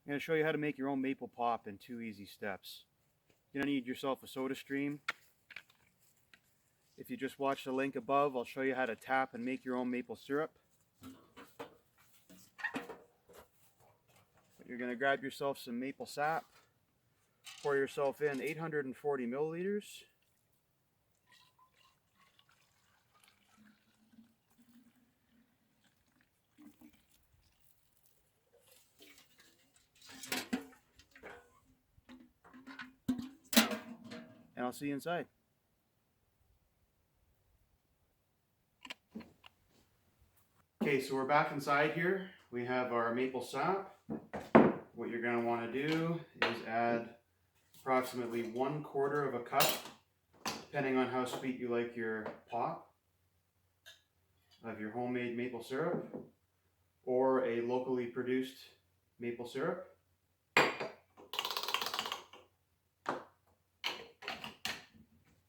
I'm going to show you how to make your own maple pop in 2 easy steps. You're going to need yourself a soda stream. If you just watch the link above, I'll show you how to tap and make your own maple syrup. You're going to grab yourself some maple sap, pour yourself in 840 milliliters. And I'll see you inside. Okay, so we're back inside here. We have our maple sap. What you're going to want to do is add approximately 1/4 of a cup, depending on how sweet you like your pop, of your homemade maple syrup or a locally produced maple syrup.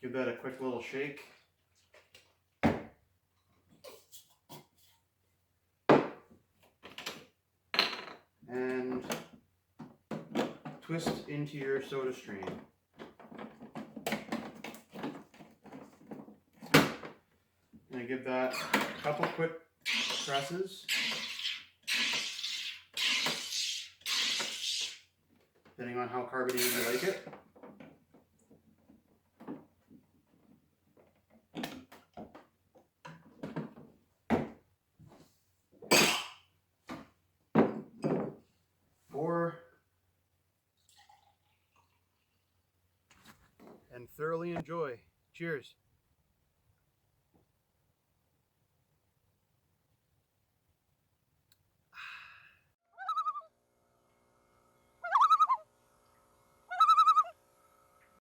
Give that a quick little shake. And twist into your soda stream. And give that a couple quick presses, depending on how carbonated you like it. And thoroughly enjoy. Cheers.